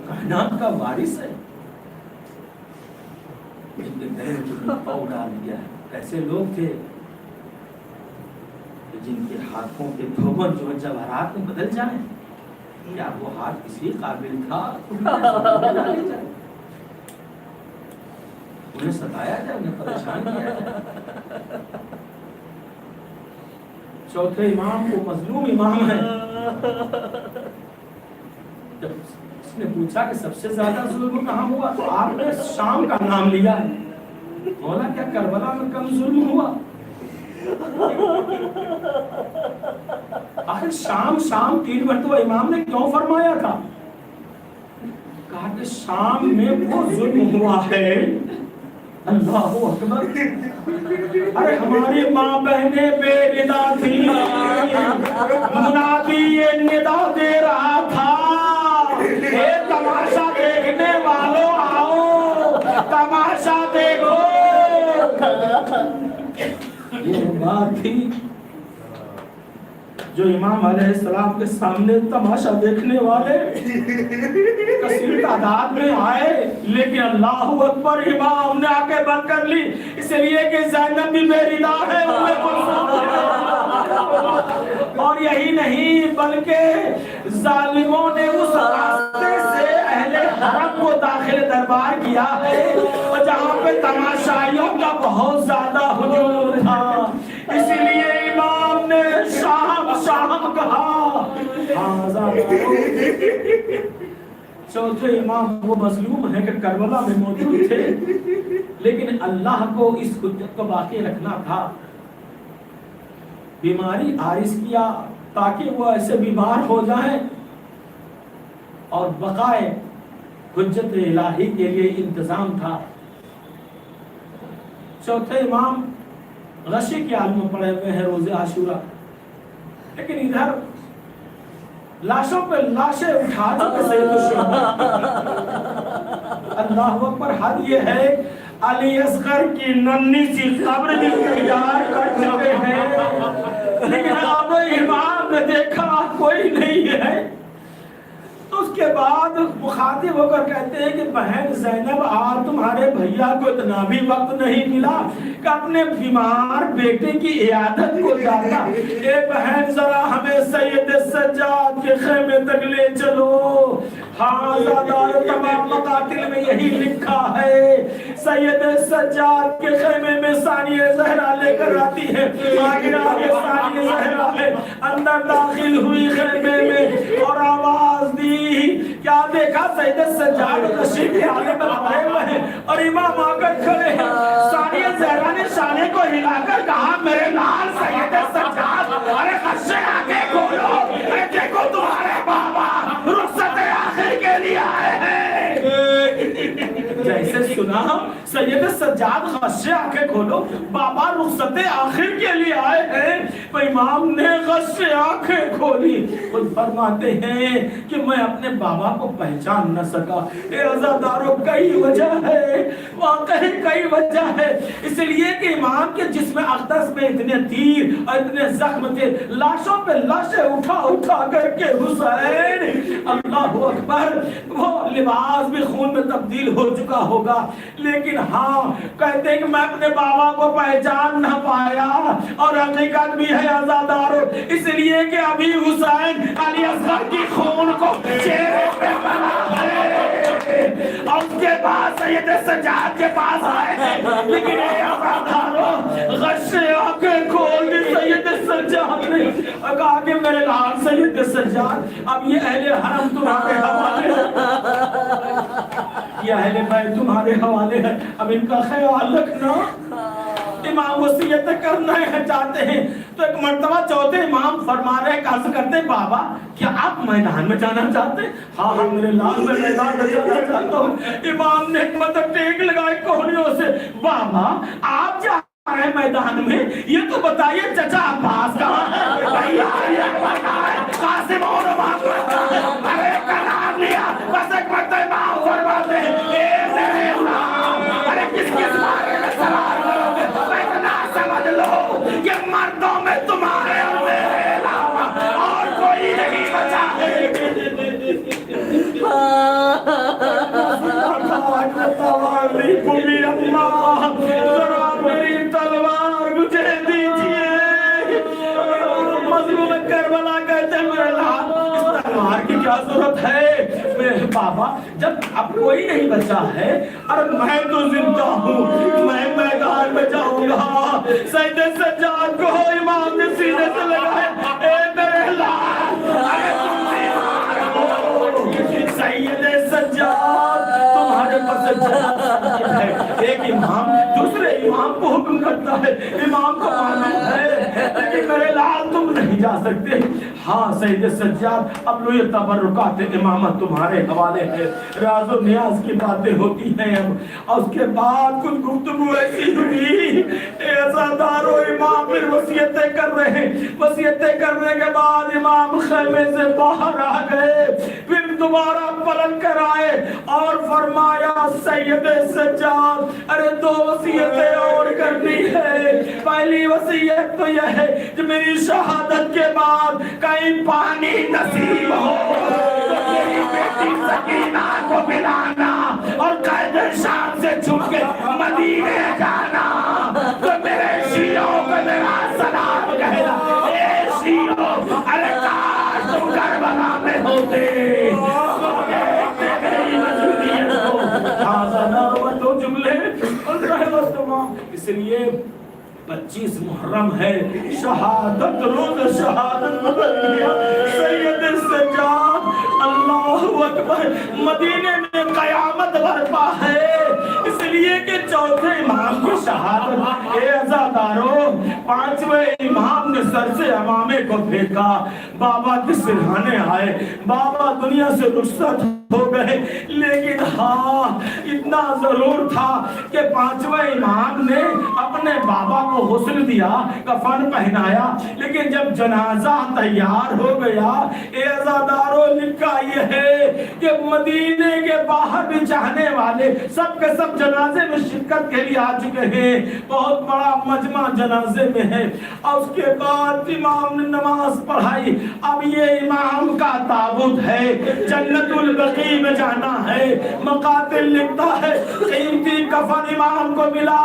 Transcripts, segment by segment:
کائنات کا وارث ہے، جن کے گلے میں پاؤ ڈال دیا ہے۔ ایسے لوگ تھے جن کے ہاتھوں کے دھوبن جو ہے جواہرات میں بدل جائیں، کیا وہ ہاتھ کسی قابل تھا انہیں ستایا جائے، انہیں پریشان کیا جائے؟ چوتھے امام کو مظلوم امام ہے۔ جب اس نے پوچھا کہ سب سے زیادہ ظلم کہاں ہوا تو آپ نے شام کا نام لیا، مولا کیا کربلا میں کم ظلم ہوا؟ آخر شام 3 مرتبہ امام نے کیوں فرمایا تھا؟ کہا کہ شام میں وہ ظلم ہوا ہے۔ اللہ اکبر! ارے ہماری ماں بہنیں بے ندا تھی، منادی یہ ندا دے رہا تھا، اے تماشا دیکھنے والوں آؤ، تماشا دیکھو۔ یہ بات تھی جو امام علیہ السلام کے سامنے تماشا دیکھنے والے کثیر تعداد میں آئے، لیکن اللہ اکبر امام نے آنکھیں بند کر لی، اس لیے کہ زینب بھی بے ردا ہے اور یہی نہیں بلکہ ظالموں نے اس راستے سے اہل حرم کو داخل دربار کیا ہے جہاں پہ تماشائیوں کا بہت زیادہ ہجوم تھا، اس لیے امام نے شام کہا۔ چوتھے امام وہ مظلوم ہے کہ کربلا میں موجود تھے، لیکن اللہ کو اس حجت کو باقی رکھنا تھا۔ بیماری عارض کیا تاکہ وہ ایسے بیمار ہو جائیں اور بقائے حجت الہی کے لیے انتظام تھا۔ چوتھے امام غشی کے عالم میں پڑے ہوئے ہیں روز عاشورہ، لیکن ادھر لاشوں پہ لاشیں اٹھا چکے سید الشہداء۔ اللہ اکبر! حد یہ ہے علی اصغر کی ننھی سی قبر بھی تیار کر چکے ہیں، لیکن اب امام نے دیکھا کوئی نہیں ہے تو اس کے بعد مخاطب ہو کر کہتے ہیں کہ بہن زینب آپ تمہارے بھیا کو اتنا بھی وقت نہیں ملا کہ اپنے بیمار بیٹے کی عیادت کو جاتا، اے بہن ذرا ہمیں سید سجاد کے خیمے تک لے چلو۔ ہاں زادار تمام مقاتل میں یہی لکھا ہے، سید سجاد کے خیمے میں ثانیہ زہرا لے کر آتی ہے، آگے ثانیہ زہرا ہے، اندر داخل ہوئی خیمے میں اور آواز دی، کیا دیکھا سید سجاد رشید کے آگے میں آئے ہوئے ہیں اور امام آ کر کھڑے ہیں۔ ثانیہ زہرا نے شانے کو ہلا کر کہا میرے لال سید سجاد، ارے خشے آگے کھولو، ارے دیکھو تمہارے بابا رخصت آخر کے لیے آئے ہیں۔ جیسے سنا سید سجاد خشے آنکھیں کھولو، بابا رخصت آخر کے لیے آئے ہیں، تو امام نے خشے آنکھیں کھولی۔ خود فرماتے ہیں کہ میں اپنے بابا کو پہچان نہ سکا۔ اے عزاداروں کئی وجہ ہے، واقعی کئی وجہ ہے، اس لیے کہ امام کے جسم اقدس میں اتنے تیر اور اتنے زخم تھے، لاشوں پہ لاشیں اٹھا کر کے حسین، اللہ اکبر، وہ لباس بھی خون میں تبدیل ہو چکا ہوگا، لیکن ہاں کہتے ہیں کہ میں اپنے بابا کو پہچان نہ پایا، اور حقیقت بھی ہے عزاداروں، اس لیے کہ ابھی حسین علی اصغر کی خون کو چہرے پہ بنا ہے، اور اس کے بعد سید سجاد کے پاس آئے ہیں، لیکن اے عزاداروں غش آنکھیں کھول دی سید سجاد نے، اور کہا کہ میرے لال سید سجاد، اب یہ اہل حرم تمہارے حوالے ہے، یہ اہل بیت تمہارے حوالے ہے، اب ان کا خیال رکھنا۔ امام وصیت کرنا ہے چاہتے ہیں تو ایک مرتبہ چوتھے امام فرما رہے عرض کرتے بابا کیا آپ میدان میں جانا چاہتے ہیں؟ ہاں ہاں میرے لال میں میدان میں جانا چاہتا ہوں۔ امام نے مطلب ٹیک لگائے کوہنیوں سے، بابا آپ جا رہے ہیں میدان میں، یہ تو بتائیے چچا عباس کہاں ہے؟ قاسم اور عباس ارے کا نام لیا بس ایک مرتبہ امام فرماتے ہیں اے میرے امام، ارے کس بارے میں سوال کرو گے؟ اتنا سمجھ لو کہ مردوں میں تمہارے اور میرے علاوہ اور کوئی نہیں بچا ہے۔ کیا ضرورت ہے؟ میرے بابا جب اب کوئی نہیں بچا ہے اور میں تو زندہ ہوں، میں میدان میں جاؤں گا۔ سید سجاد کو امام نے سینے سے لگایا، اے میرے لال، اے تم بیمار ہو، سید سجاد تمہارے پاس جنازہ ہے۔ ایک امام دوسرے امام کو حکم کرتا ہے، امام کو معلوم ہے لیکن میرے لال تم نہیں جا سکتے۔ ہاں سید سجاد اب لو یہ تبرکات امامت تمہارے حوالے ہے۔ راز و نیاز کی باتیں ہوتی ہیں اب، اور اس کے بعد کچھ گفتگو ایسی ہوئی، عزادارو امام پھر وصیتیں کر رہے ہیں۔ وصیتیں کرنے کے بعد امام خیمے سے باہر آ گئے، پھر دوبارہ پلٹ کر آئے اور فرمایا سید سجاد ارے دو وصیتیں اور کرنی ہے۔ پہلی وصیت تو یہ ہے کہ میری شہادت کے بعد کہیں پانی نصیب ہو تو میری بیٹی سکینہ کو ملانا اور قید شام سے چھپ کے مدینے جانا، تو میرے شیعوں کو میرا سلام کہنا، اے شیعوں ارے کاش تم کربلا میں ہوتے، اس لیے 25 محرم ہے، شہادت روز شہادت بدل گیا۔ سید سجاد اللہ اکبر، مدینے میں قیامت برپا ہے، اس لیے کہ چوتھے امام کی شہادت۔ اے عزادارو، پانچویں امام نے سر سے امامے کو پھینکا، بابا کے سرہانے آئے، بابا دنیا سے رخصت ہو گئے، لیکن ہاں اتنا ضرور تھا کہ پانچویں امام نے اپنے بابا کو غسل دیا، کفن پہنایا، لیکن جب جنازہ تیار ہو گیا، اے عزادارو لکھا یہ ہے کہ مدینے کے باہر بھی چاہنے والے سب کے سب جنازے میں شرکت کے لیے آ چکے ہیں، بہت بڑا مجمع جنازے میں ہے۔ اور اس کے بعد امام نے نماز پڑھائی، اب یہ امام کا تابوت ہے، جنت البقیع میں جانا ہے۔ مقاتل لکھتا ہے قیمتی کفن امام کو ملا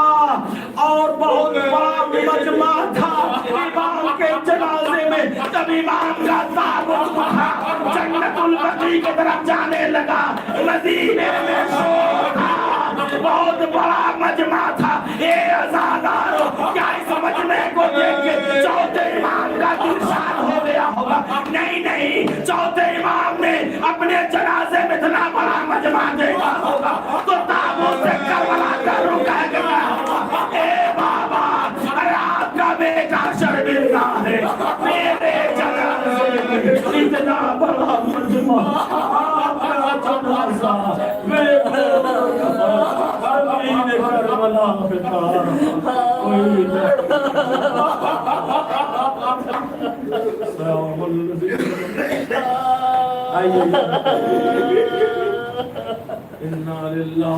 اور بہت بڑا مجمع تھا امام کے جنازے میں، جب امام کا تابوت اٹھا جنت البقیع کی طرف جانے لگا، مدینے میں شور تھا، بہت بڑا مجمع تھا۔ اے عزادارو، کیا اس مجمع کو دیکھ کے چوتھے امام کا دل شاد ہو گیا ہوگا؟ نہیں نہیں، چوتھے امام نے اپنے جنازے میں اتنا بڑا مجمع دیکھا ہوگا تو تابوت سے کربلا کا رخ کہہ گیا ہوگا، اے بابا ارے آپ کا بیٹا شرمندہ ہے، میرے جنازے میں اتنا بڑا مجمع، آپ کا جنازہ میرے کربلا پہ کوئی انا للہ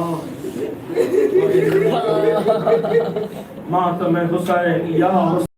ماتم حسین یا